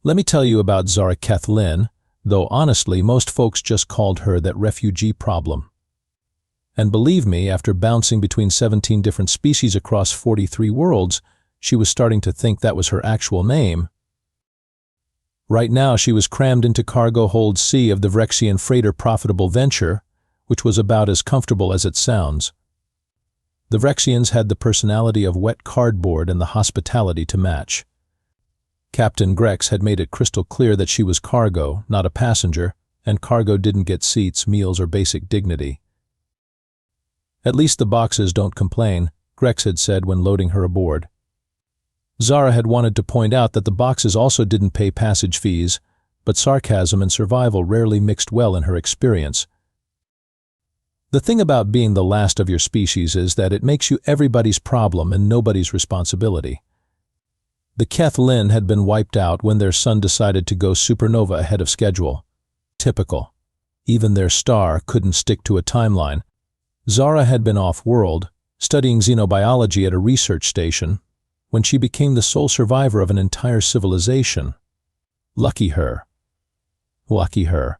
Let me tell you about Zara Kathleen, though honestly most folks just called her that refugee problem. And believe me, after bouncing between 17 different species across 43 worlds, she was starting to think that was her actual name. Right now she was crammed into cargo hold C of the Vrexian freighter profitable venture, which was about as comfortable as it sounds. The Vrexians had the personality of wet cardboard and the hospitality to match. Captain Grex had made it crystal clear that she was cargo, not a passenger, and cargo didn't get seats, meals, or basic dignity. At least the boxes don't complain, Grex had said when loading her aboard. Zara had wanted to point out that the boxes also didn't pay passage fees, but sarcasm and survival rarely mixed well in her experience. The thing about being the last of your species is that it makes you everybody's problem and nobody's responsibility. The Kathleen had been wiped out when their sun decided to go supernova ahead of schedule. Typical. Even their star couldn't stick to a timeline. Zara had been off-world, studying xenobiology at a research station, when she became the sole survivor of an entire civilization. Lucky her. Lucky her.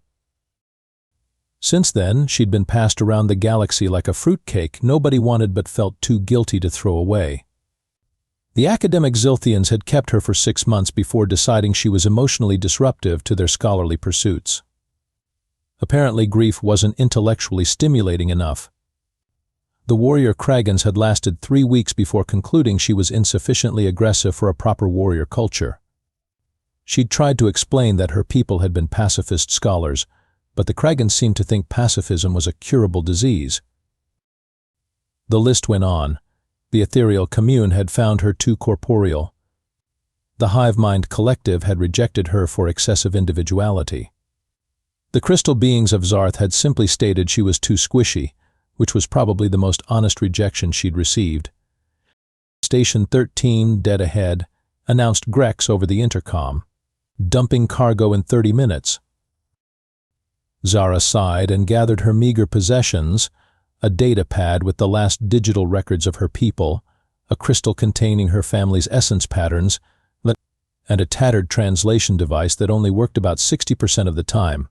Since then, she'd been passed around the galaxy like a fruitcake nobody wanted but felt too guilty to throw away. The academic Zilthians had kept her for 6 months before deciding she was emotionally disruptive to their scholarly pursuits. Apparently, grief wasn't intellectually stimulating enough. The warrior Kragans had lasted 3 weeks before concluding she was insufficiently aggressive for a proper warrior culture. She'd tried to explain that her people had been pacifist scholars, but the Kragans seemed to think pacifism was a curable disease. The list went on. The ethereal commune had found her too corporeal. The hive mind collective had rejected her for excessive individuality. The crystal beings of Zarth had simply stated she was too squishy, which was probably the most honest rejection she'd received. Station 13, dead ahead, announced Grex over the intercom. Dumping cargo in 30 minutes. Zara sighed and gathered her meager possessions, a data pad with the last digital records of her people, a crystal containing her family's essence patterns, and a tattered translation device that only worked about 60% of the time.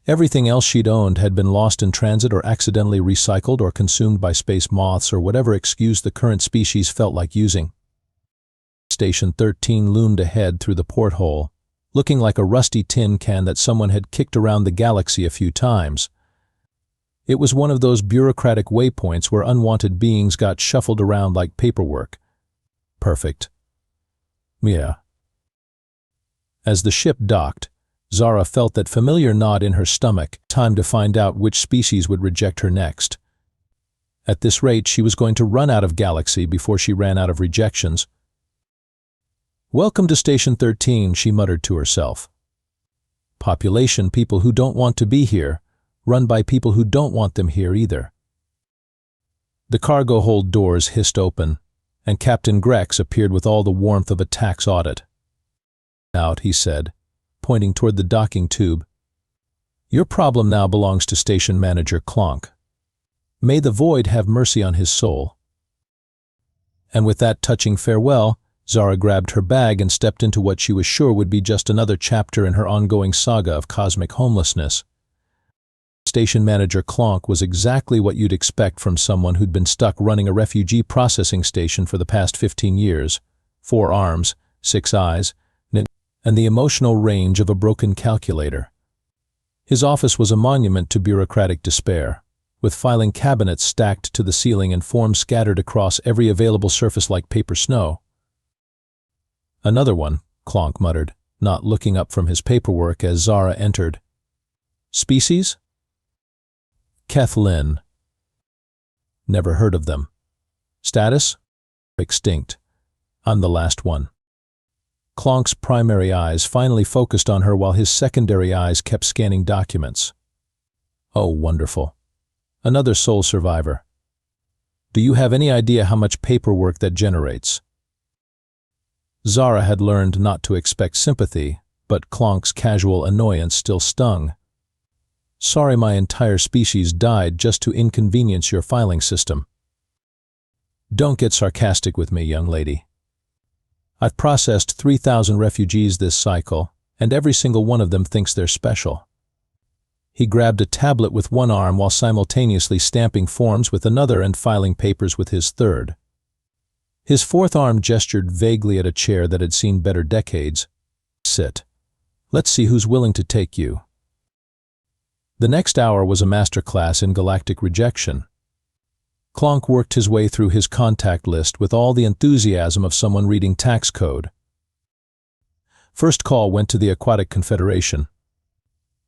Everything else she'd owned had been lost in transit or accidentally recycled or consumed by space moths or whatever excuse the current species felt like using. Station 13 loomed ahead through the porthole, looking like a rusty tin can that someone had kicked around the galaxy a few times. It was one of those bureaucratic waypoints where unwanted beings got shuffled around like paperwork. Perfect. Yeah. As the ship docked, Zara felt that familiar knot in her stomach, time to find out which species would reject her next. At this rate, she was going to run out of galaxy before she ran out of rejections. "Welcome to Station 13, she muttered to herself. Population people who don't want to be here, run by people who don't want them here either. The cargo hold doors hissed open, and Captain Grex appeared with all the warmth of a tax audit. "Out," he said, pointing toward the docking tube. "Your problem now belongs to Station Manager Clonk. May the void have mercy on his soul." And with that touching farewell, Zara grabbed her bag and stepped into what she was sure would be just another chapter in her ongoing saga of cosmic homelessness. Station Manager Clonk was exactly what you'd expect from someone who'd been stuck running a refugee processing station for the past 15 years, 4 arms, 6 eyes, and the emotional range of a broken calculator. His office was a monument to bureaucratic despair, with filing cabinets stacked to the ceiling and forms scattered across every available surface like paper snow. "Another one," Clonk muttered, not looking up from his paperwork as Zara entered. "Species?" "Kathleen." "Never heard of them." "Status?" "Extinct. I'm the last one." Clonk's primary eyes finally focused on her while his secondary eyes kept scanning documents. "Oh, wonderful. Another sole survivor. Do you have any idea how much paperwork that generates?" Zara had learned not to expect sympathy, but Clonk's casual annoyance still stung. "Sorry my entire species died just to inconvenience your filing system." "Don't get sarcastic with me, young lady." I've processed 3,000 refugees this cycle, and every single one of them thinks they're special. He grabbed a tablet with one arm while simultaneously stamping forms with another and filing papers with his third. His fourth arm gestured vaguely at a chair that had seen better decades. Sit. Let's see who's willing to take you. The next hour was a masterclass in galactic rejection. Clonk worked his way through his contact list with all the enthusiasm of someone reading tax code. First call went to the Aquatic Confederation.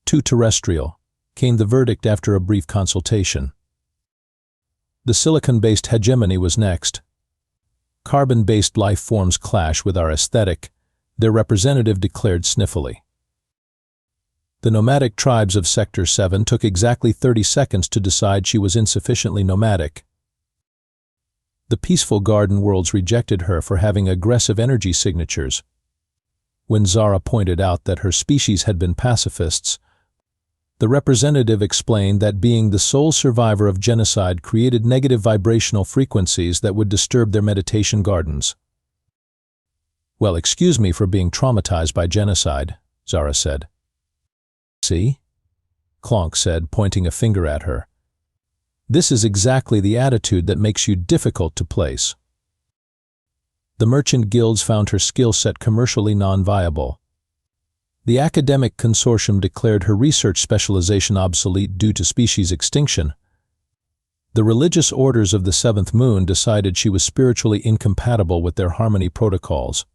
To terrestrial, came the verdict after a brief consultation. The silicon-based hegemony was next. Carbon-based life forms clash with our aesthetic, their representative declared sniffily. The nomadic tribes of Sector 7 took exactly 30 seconds to decide she was insufficiently nomadic. The peaceful garden worlds rejected her for having aggressive energy signatures. When Zara pointed out that her species had been pacifists, the representative explained that being the sole survivor of genocide created negative vibrational frequencies that would disturb their meditation gardens. Well, excuse me for being traumatized by genocide, Zara said. See? Clonk said, pointing a finger at her. This is exactly the attitude that makes you difficult to place. The merchant guilds found her skill set commercially non-viable. The academic consortium declared her research specialization obsolete due to species extinction. The religious orders of the Seventh Moon decided she was spiritually incompatible with their harmony protocols.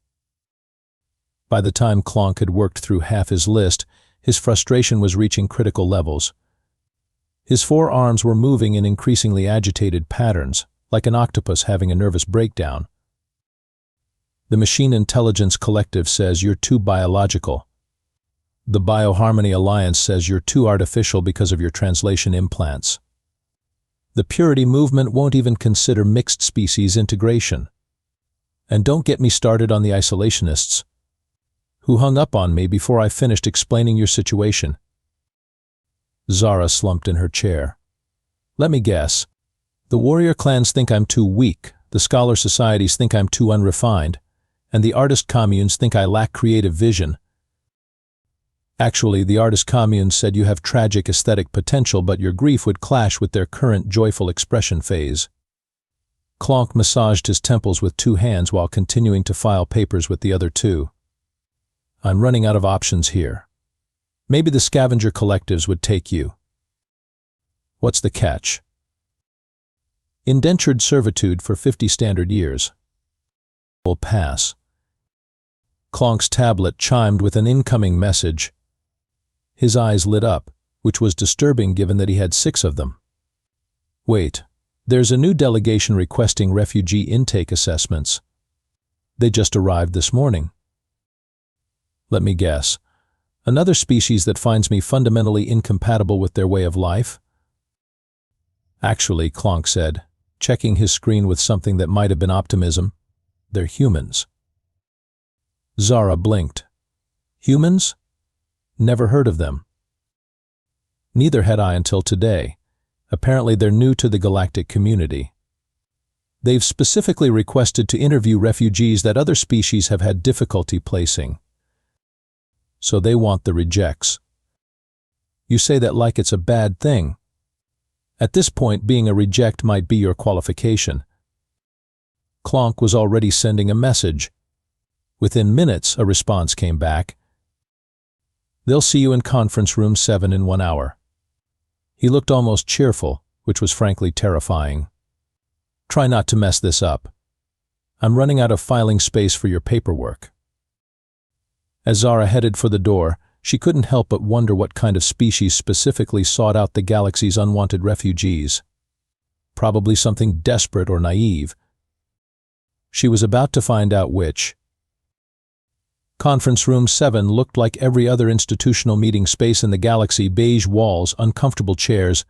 By the time Clonk had worked through half his list, his frustration was reaching critical levels. His four arms were moving in increasingly agitated patterns, like an octopus having a nervous breakdown. The Machine Intelligence Collective says you're too biological. The Bioharmony Alliance says you're too artificial because of your translation implants. The Purity Movement won't even consider mixed species integration. And don't get me started on the isolationists, who hung up on me before I finished explaining your situation. Zara slumped in her chair. Let me guess. The warrior clans think I'm too weak, the scholar societies think I'm too unrefined, and the artist communes think I lack creative vision. Actually, the artist communes said you have tragic aesthetic potential, but your grief would clash with their current joyful expression phase. Clonk massaged his temples with two hands while continuing to file papers with the other two. I'm running out of options here. Maybe the scavenger collectives would take you. What's the catch? Indentured servitude for 50 standard years. Will pass. Clonk's tablet chimed with an incoming message. His eyes lit up, which was disturbing given that he had 6 of them. Wait, there's a new delegation requesting refugee intake assessments. They just arrived this morning. Let me guess. Another species that finds me fundamentally incompatible with their way of life? Actually, Clonk said, checking his screen with something that might have been optimism, they're humans. Zara blinked. Humans? Never heard of them. Neither had I until today. Apparently they're new to the galactic community. They've specifically requested to interview refugees that other species have had difficulty placing. So they want the rejects. You say that like it's a bad thing. At this point, being a reject might be your qualification. Clonk was already sending a message. Within minutes, a response came back. They'll see you in conference room 7 in 1 hour. He looked almost cheerful, which was frankly terrifying. Try not to mess this up. I'm running out of filing space for your paperwork. As Zara headed for the door, she couldn't help but wonder what kind of species specifically sought out the galaxy's unwanted refugees. Probably something desperate or naive. She was about to find out which. Conference Room 7 looked like every other institutional meeting space in the galaxy: beige walls, uncomfortable chairs,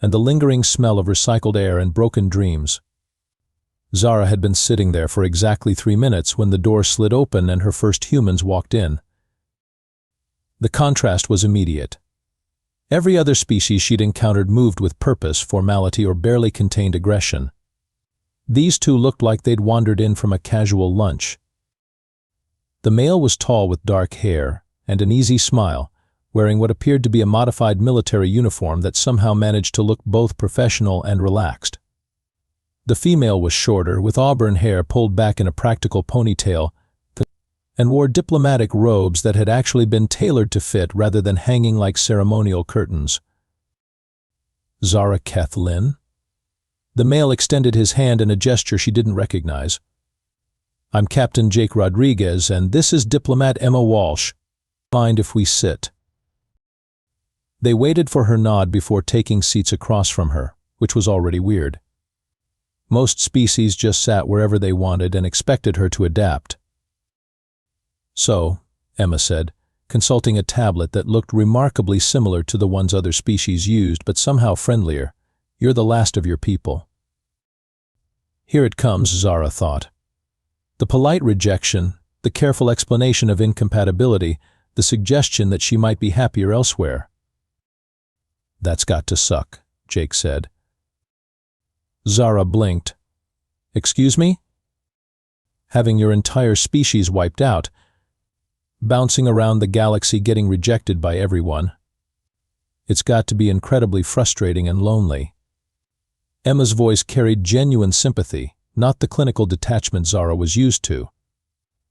and the lingering smell of recycled air and broken dreams. Zara had been sitting there for exactly 3 minutes when the door slid open and her first humans walked in. The contrast was immediate. Every other species she'd encountered moved with purpose, formality, or barely contained aggression. These two looked like they'd wandered in from a casual lunch, The male was tall with dark hair and an easy smile, wearing what appeared to be a modified military uniform that somehow managed to look both professional and relaxed. The female was shorter, with auburn hair pulled back in a practical ponytail, and wore diplomatic robes that had actually been tailored to fit rather than hanging like ceremonial curtains. Zara Kathleen? The male extended his hand in a gesture she didn't recognize. I'm Captain Jake Rodriguez, and this is Diplomat Emma Walsh. Mind if we sit? They waited for her nod before taking seats across from her, which was already weird. Most species just sat wherever they wanted and expected her to adapt. So, Emma said, consulting a tablet that looked remarkably similar to the ones other species used, but somehow friendlier, you're the last of your people. Here it comes, Zara thought. The polite rejection, the careful explanation of incompatibility, the suggestion that she might be happier elsewhere. That's got to suck, Jake said. Zara blinked. Excuse me? Having your entire species wiped out, bouncing around the galaxy getting rejected by everyone. It's got to be incredibly frustrating and lonely. Emma's voice carried genuine sympathy, not the clinical detachment Zara was used to.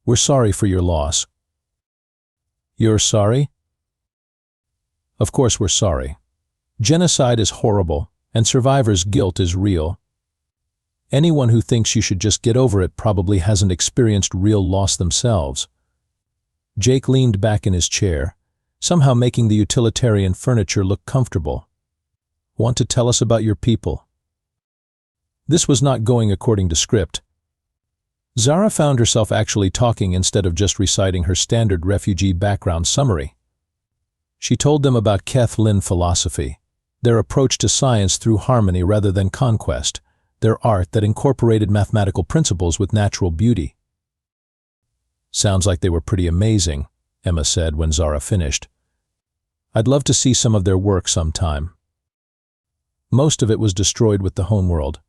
We're sorry for your loss. You're sorry? Of course we're sorry. Genocide is horrible, and survivors' guilt is real. Anyone who thinks you should just get over it probably hasn't experienced real loss themselves. Jake leaned back in his chair, somehow making the utilitarian furniture look comfortable. Want to tell us about your people? This was not going according to script. Zara found herself actually talking instead of just reciting her standard refugee background summary. She told them about Kathleen philosophy, their approach to science through harmony rather than conquest, their art that incorporated mathematical principles with natural beauty. Sounds like they were pretty amazing, Emma said when Zara finished. I'd love to see some of their work sometime. Most of it was destroyed with the homeworld.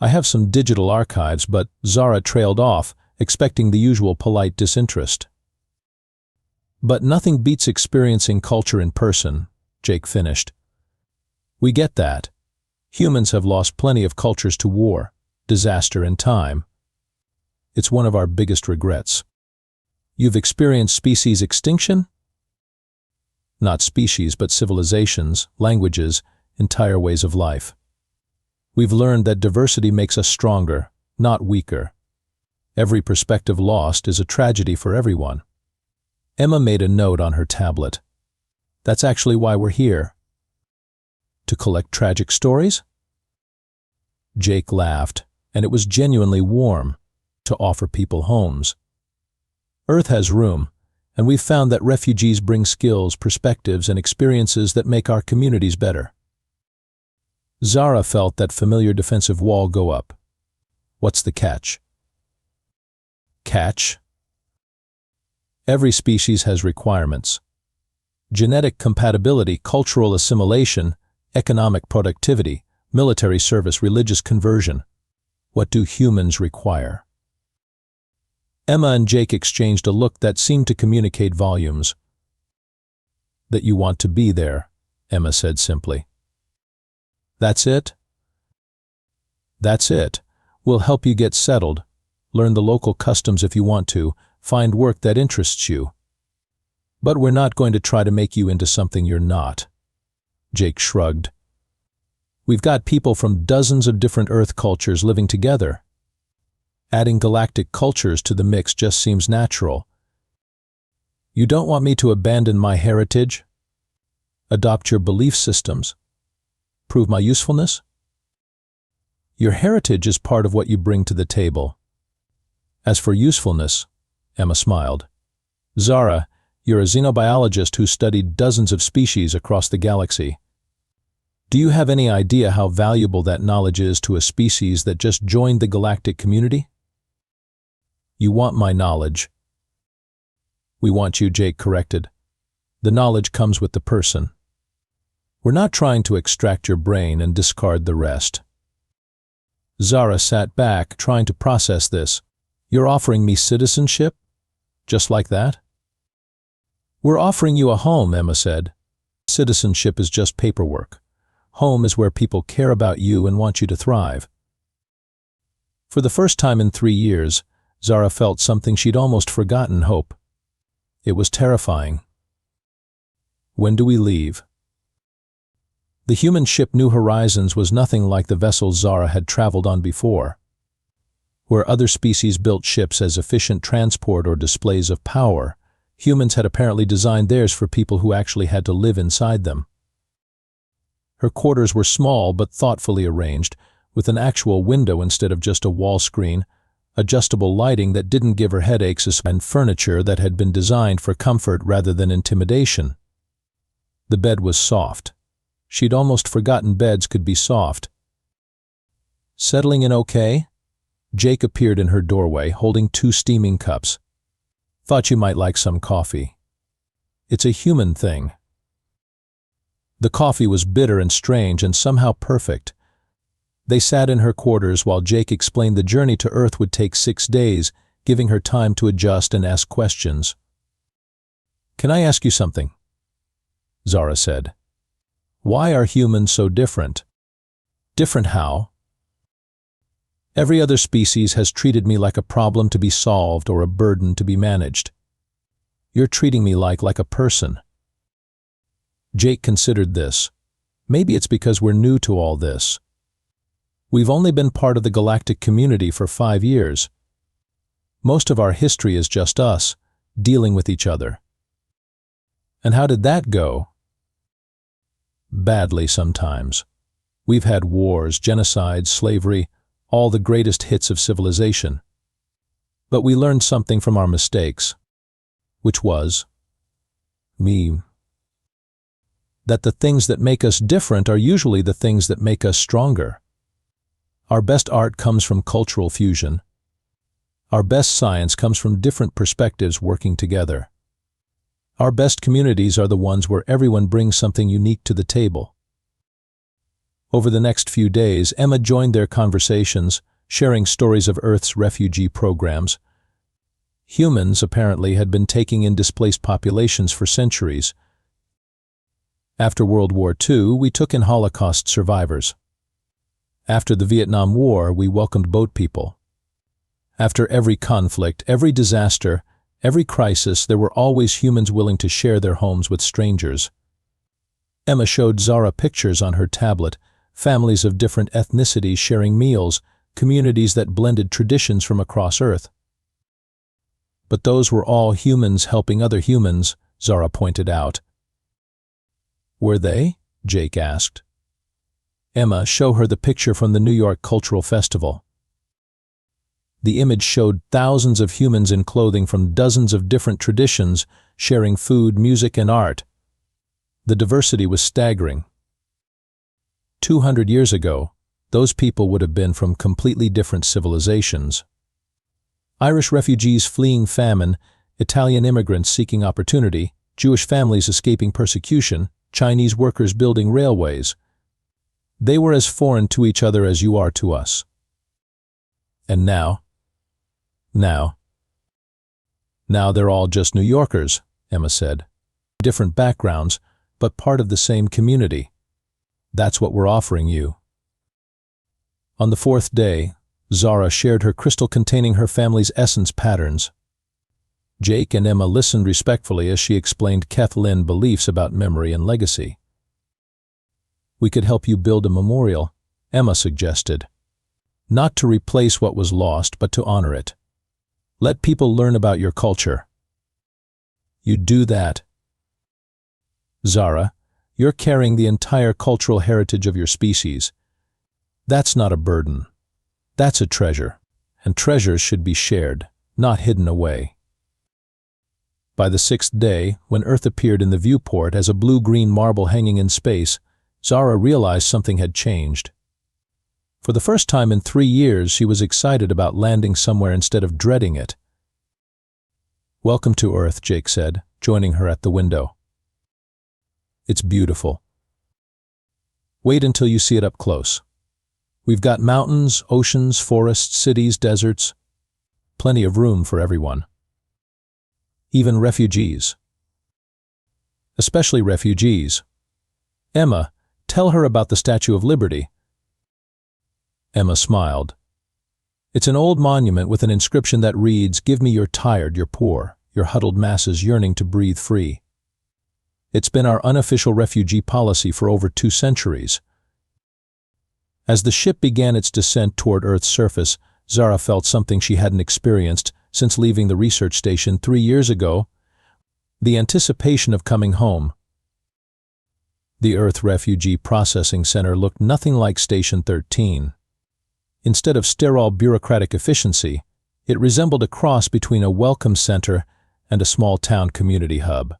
I have some digital archives, but Zara trailed off, expecting the usual polite disinterest. But nothing beats experiencing culture in person, Jake finished. We get that. Humans have lost plenty of cultures to war, disaster, and time. It's one of our biggest regrets. You've experienced species extinction? Not species, but civilizations, languages, entire ways of life. We've learned that diversity makes us stronger, not weaker. Every perspective lost is a tragedy for everyone. Emma made a note on her tablet. That's actually why we're here. To collect tragic stories? Jake laughed, and it was genuinely warm, to offer people homes. Earth has room, and we've found that refugees bring skills, perspectives, and experiences that make our communities better. Zara felt that familiar defensive wall go up. What's the catch? Catch? Every species has requirements. Genetic compatibility, cultural assimilation, economic productivity, military service, religious conversion. What do humans require? Emma and Jake exchanged a look that seemed to communicate volumes. That you want to be there, Emma said simply. That's it? That's it. We'll help you get settled, learn the local customs if you want to, find work that interests you. But we're not going to try to make you into something you're not. Jake shrugged. We've got people from dozens of different Earth cultures living together. Adding galactic cultures to the mix just seems natural. You don't want me to abandon my heritage? Adopt your belief systems? Prove my usefulness? Your heritage is part of what you bring to the table. As for usefulness, Emma smiled. Zara, you're a xenobiologist who studied dozens of species across the galaxy. Do you have any idea how valuable that knowledge is to a species that just joined the galactic community? You want my knowledge. We want you, Jake corrected. The knowledge comes with the person. We're not trying to extract your brain and discard the rest. Zara sat back, trying to process this. You're offering me citizenship? Just like that? We're offering you a home, Emma said. Citizenship is just paperwork. Home is where people care about you and want you to thrive. For the first time in 3 years, Zara felt something she'd almost forgotten: hope. It was terrifying. When do we leave? The human ship New Horizons was nothing like the vessels Zara had traveled on before. Where other species built ships as efficient transport or displays of power, humans had apparently designed theirs for people who actually had to live inside them. Her quarters were small but thoughtfully arranged, with an actual window instead of just a wall screen, adjustable lighting that didn't give her headaches, and furniture that had been designed for comfort rather than intimidation. The bed was soft. She'd almost forgotten beds could be soft. Settling in okay? Jake appeared in her doorway, holding 2 steaming cups. Thought you might like some coffee. It's a human thing. The coffee was bitter and strange and somehow perfect. They sat in her quarters while Jake explained the journey to Earth would take 6 days, giving her time to adjust and ask questions. Can I ask you something? Zara said. Why are humans so different? Different how? Every other species has treated me like a problem to be solved or a burden to be managed. You're treating me like a person. Jake considered this. Maybe it's because we're new to all this. We've only been part of the galactic community for 5 years. Most of our history is just us, dealing with each other. And how did that go? Badly sometimes. We've had wars, genocide, slavery, all the greatest hits of civilization. But we learned something from our mistakes. Which was? That the things that make us different are usually the things that make us stronger. Our best art comes from cultural fusion. Our best science comes from different perspectives working together. Our best communities are the ones where everyone brings something unique to the table. Over the next few days, Emma joined their conversations, sharing stories of Earth's refugee programs. Humans, apparently, had been taking in displaced populations for centuries. After World War II, we took in Holocaust survivors. After the Vietnam War, we welcomed boat people. After every conflict, every disaster, every crisis, there were always humans willing to share their homes with strangers. Emma showed Zara pictures on her tablet, families of different ethnicities sharing meals, communities that blended traditions from across Earth. But those were all humans helping other humans, Zara pointed out. Were they? Jake asked. Emma, show her the picture from the New York Cultural Festival. The image showed thousands of humans in clothing from dozens of different traditions, sharing food, music, and art. The diversity was staggering. 200 years ago, those people would have been from completely different civilizations. Irish refugees fleeing famine, Italian immigrants seeking opportunity, Jewish families escaping persecution, Chinese workers building railways. They were as foreign to each other as you are to us. And now they're all just New Yorkers, Emma said. Different backgrounds, but part of the same community. That's what we're offering you. On the 4th day, Zara shared her crystal containing her family's essence patterns. Jake and Emma listened respectfully as she explained Kathleen beliefs about memory and legacy. We could help you build a memorial, Emma suggested. Not to replace what was lost, but to honor it. Let people learn about your culture. You do that. Zara, you're carrying the entire cultural heritage of your species. That's not a burden. That's a treasure. And treasures should be shared, not hidden away. By the 6th day, when Earth appeared in the viewport as a blue-green marble hanging in space, Zara realized something had changed. For the first time in 3 years, she was excited about landing somewhere instead of dreading it. Welcome to Earth, Jake said, joining her at the window. It's beautiful. Wait until you see it up close. We've got mountains, oceans, forests, cities, deserts. Plenty of room for everyone. even refugees. Especially refugees. Emma, tell her about the Statue of Liberty. Emma smiled. It's an old monument with an inscription that reads, "Give me your tired, your poor, your huddled masses yearning to breathe free." It's been our unofficial refugee policy for over 2 centuries. As the ship began its descent toward Earth's surface, Zara felt something she hadn't experienced since leaving the research station 3 years ago: the anticipation of coming home. The Earth Refugee Processing Center looked nothing like Station 13. Instead of sterile bureaucratic efficiency, it resembled a cross between a welcome center and a small-town community hub.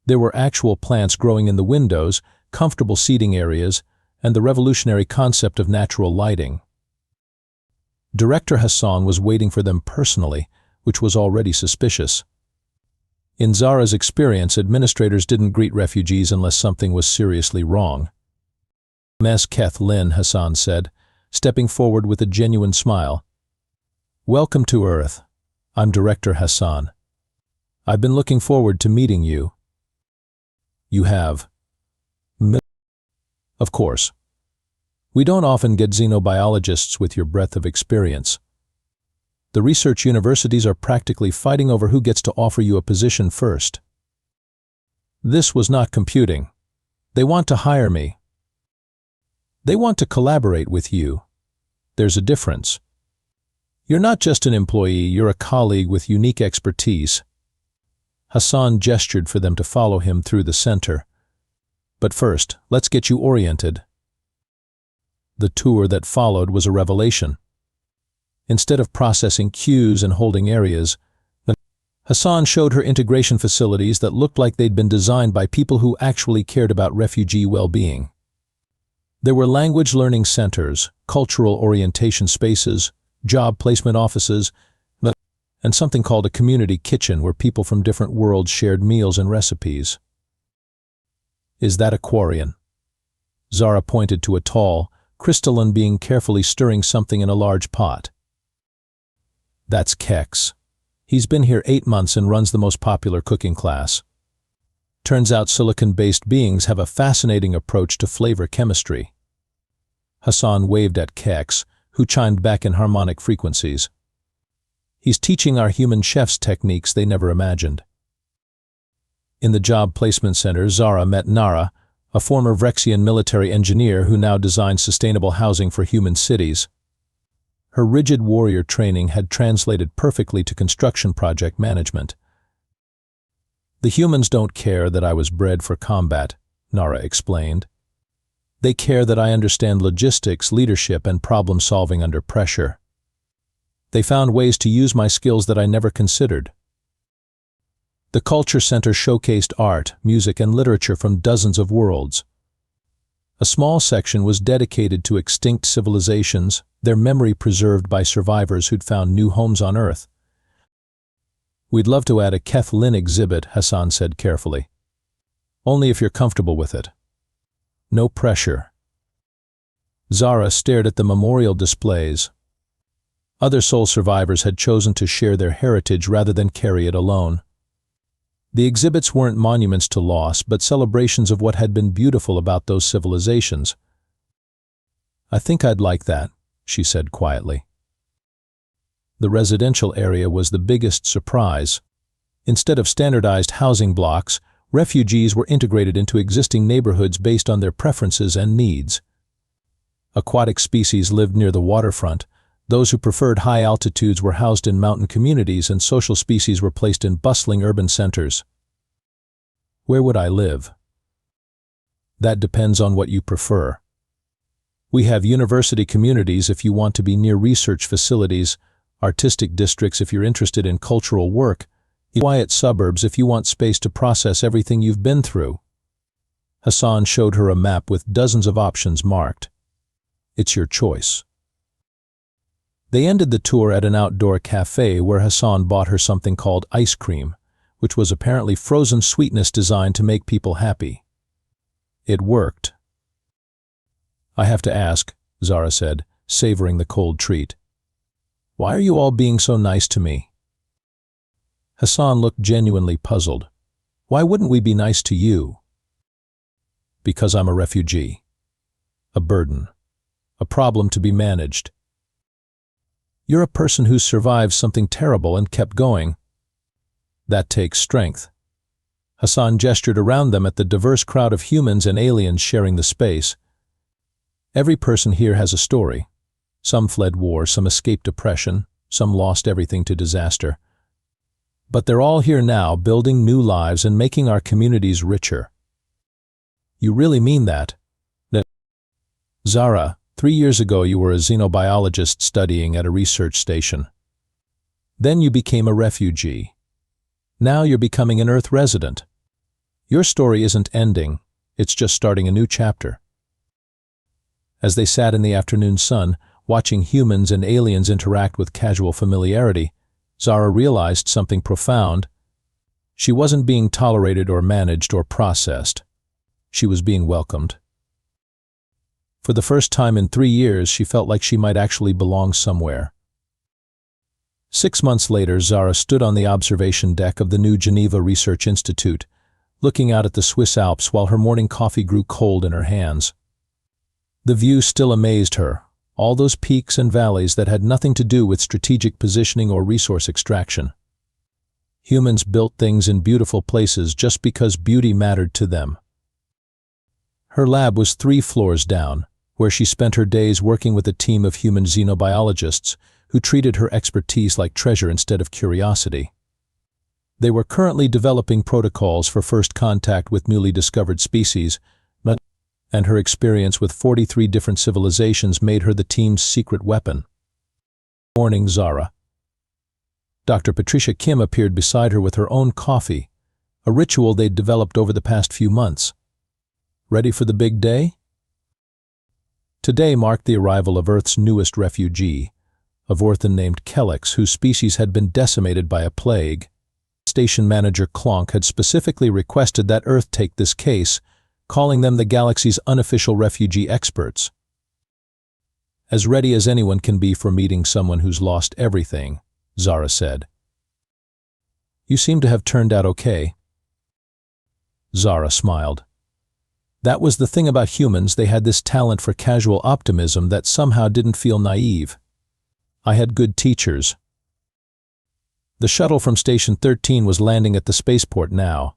There were actual plants growing in the windows, comfortable seating areas, and the revolutionary concept of natural lighting. Director Hassan was waiting for them personally, which was already suspicious. In Zara's experience, administrators didn't greet refugees unless something was seriously wrong. Ms. Kathleen, Hassan said, stepping forward with a genuine smile. "Welcome to Earth. I'm Director Hassan. I've been looking forward to meeting you." "You have?" "Of course. We don't often get xenobiologists with your breadth of experience. The research universities are practically fighting over who gets to offer you a position first." This was not computing. They want to hire me. They want to collaborate with you. There's a difference. You're not just an employee, you're a colleague with unique expertise. Hassan gestured for them to follow him through the center. "But first, let's get you oriented." The tour that followed was a revelation. Instead of processing queues and holding areas, Hassan showed her integration facilities that looked like they'd been designed by people who actually cared about refugee well-being. There were language learning centers, cultural orientation spaces, job placement offices, and something called a community kitchen where people from different worlds shared meals and recipes. "Is that Aquarian?" Zara pointed to a tall, crystalline being carefully stirring something in a large pot. "That's Kex. He's been here 8 months and runs the most popular cooking class. Turns out silicon-based beings have a fascinating approach to flavor chemistry." Hassan waved at Kex, who chimed back in harmonic frequencies. "He's teaching our human chefs techniques they never imagined." In the job placement center, Zara met Nara, a former Vrexian military engineer who now designs sustainable housing for human cities. Her rigid warrior training had translated perfectly to construction project management. "The humans don't care that I was bred for combat," Nara explained. "They care that I understand logistics, leadership, and problem-solving under pressure. They found ways to use my skills that I never considered." The Culture Center showcased art, music, and literature from dozens of worlds. A small section was dedicated to extinct civilizations, their memory preserved by survivors who'd found new homes on Earth. "We'd love to add a Kathleen exhibit," Hassan said carefully. "Only if you're comfortable with it. No pressure." Zara stared at the memorial displays. Other soul survivors had chosen to share their heritage rather than carry it alone. The exhibits weren't monuments to loss, but celebrations of what had been beautiful about those civilizations. "I think I'd like that," she said quietly. The residential area was the biggest surprise. Instead of standardized housing blocks, refugees were integrated into existing neighborhoods based on their preferences and needs. Aquatic species lived near the waterfront. Those who preferred high altitudes were housed in mountain communities, and social species were placed in bustling urban centers. "Where would I live?" "That depends on what you prefer. We have university communities if you want to be near research facilities, artistic districts if you're interested in cultural work, quiet suburbs if you want space to process everything you've been through." Hassan showed her a map with dozens of options marked. "It's your choice." They ended the tour at an outdoor cafe where Hassan bought her something called ice cream, which was apparently frozen sweetness designed to make people happy. It worked. "I have to ask," Zara said, savoring the cold treat. "Why are you all being so nice to me?" Hassan looked genuinely puzzled. Why wouldn't we be nice to you? Because I'm a refugee. A burden. A problem to be managed. You're a person who survived something terrible and kept going. That takes strength. Hassan gestured around them at the diverse crowd of humans and aliens sharing the space. Every person here has a story. Some fled war, some escaped oppression, some lost everything to disaster. But they're all here now, building new lives and making our communities richer. You really mean that? Zara, 3 years ago you were a xenobiologist studying at a research station. Then you became a refugee. Now you're becoming an Earth resident. Your story isn't ending, it's just starting a new chapter. As they sat in the afternoon sun, watching humans and aliens interact with casual familiarity, Zara realized something profound. She wasn't being tolerated or managed or processed. She was being welcomed. For the first time in 3 years, she felt like she might actually belong somewhere. 6 months later, Zara stood on the observation deck of the new Geneva Research Institute, looking out at the Swiss Alps while her morning coffee grew cold in her hands. The view still amazed her, all those peaks and valleys that had nothing to do with strategic positioning or resource extraction. Humans built things in beautiful places just because beauty mattered to them. Her lab was 3 floors down, where she spent her days working with a team of human xenobiologists who treated her expertise like treasure instead of curiosity. They were currently developing protocols for first contact with newly discovered species, and her experience with 43 different civilizations made her the team's secret weapon. Morning, Zara. Dr. Patricia Kim appeared beside her with her own coffee, a ritual they'd developed over the past few months. Ready for the big day? Today marked the arrival of Earth's newest refugee, a Orphan named Kelix, whose species had been decimated by a plague. Station manager Clonk had specifically requested that Earth take this case, calling them the galaxy's unofficial refugee experts. As ready as anyone can be for meeting someone who's lost everything, Zara said. You seem to have turned out okay. Zara smiled. That was the thing about humans, they had this talent for casual optimism that somehow didn't feel naive. I had good teachers. The shuttle from Station 13 was landing at the spaceport now.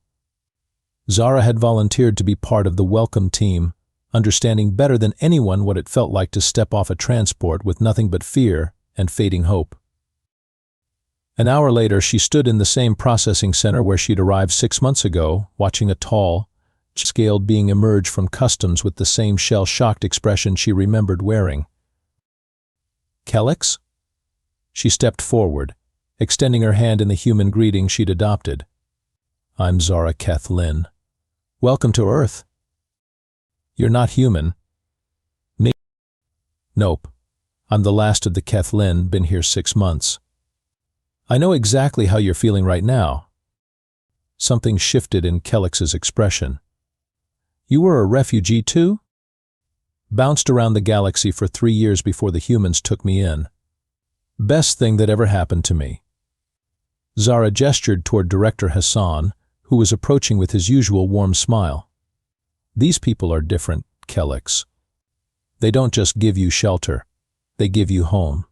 Zara had volunteered to be part of the welcome team, understanding better than anyone what it felt like to step off a transport with nothing but fear and fading hope. An hour later, she stood in the same processing center where she'd arrived 6 months ago, watching a tall, scaled being emerge from customs with the same shell-shocked expression she remembered wearing. Kelix? She stepped forward, extending her hand in the human greeting she'd adopted. I'm Zara Kathleen. Welcome to Earth. You're not human. Nope. I'm the last of the Kathleen, been here 6 months. I know exactly how you're feeling right now. Something shifted in Kelix's expression. You were a refugee too? Bounced around the galaxy for 3 years before the humans took me in. Best thing that ever happened to me. Zara gestured toward Director Hassan, who was approaching with his usual warm smile. These people are different, Kelix. They don't just give you shelter, they give you home.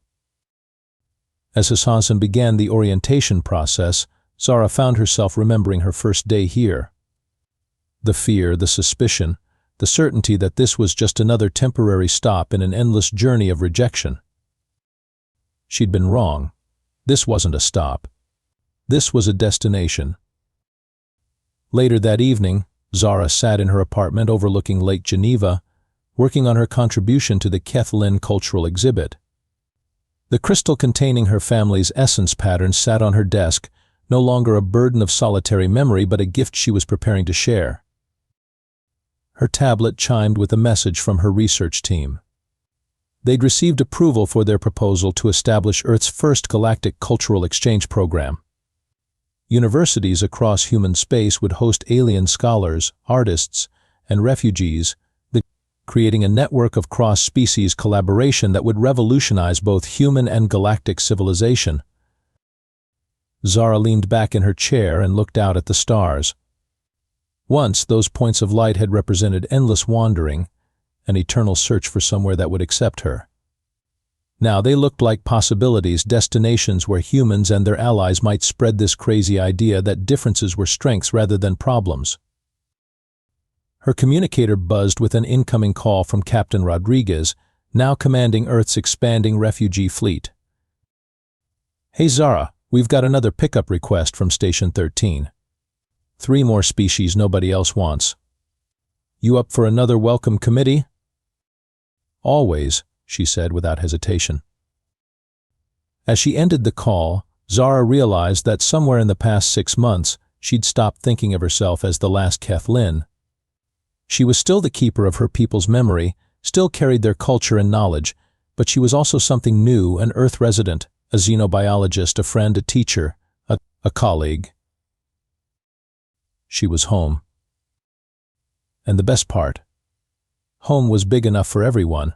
As Hassan began the orientation process, Zara found herself remembering her first day here. The fear, the suspicion, the certainty that this was just another temporary stop in an endless journey of rejection. She'd been wrong. This wasn't a stop. This was a destination. Later that evening, Zara sat in her apartment overlooking Lake Geneva, working on her contribution to the Kathleen cultural exhibit. The crystal containing her family's essence pattern sat on her desk, no longer a burden of solitary memory but a gift she was preparing to share. Her tablet chimed with a message from her research team. They'd received approval for their proposal to establish Earth's first galactic cultural exchange program. Universities across human space would host alien scholars, artists, and refugees, creating a network of cross-species collaboration that would revolutionize both human and galactic civilization. Zara leaned back in her chair and looked out at the stars. Once, those points of light had represented endless wandering, an eternal search for somewhere that would accept her. Now they looked like possibilities, destinations where humans and their allies might spread this crazy idea that differences were strengths rather than problems. Her communicator buzzed with an incoming call from Captain Rodriguez, now commanding Earth's expanding refugee fleet. "Hey Zara, we've got another pickup request from Station 13. 3 more species nobody else wants. You up for another welcome committee?" "Always," she said without hesitation. As she ended the call, Zara realized that somewhere in the past 6 months, she'd stopped thinking of herself as the last Kathleen. She was still the keeper of her people's memory, still carried their culture and knowledge, but she was also something new, an Earth resident, a xenobiologist, a friend, a teacher, a colleague. She was home. And the best part, home was big enough for everyone.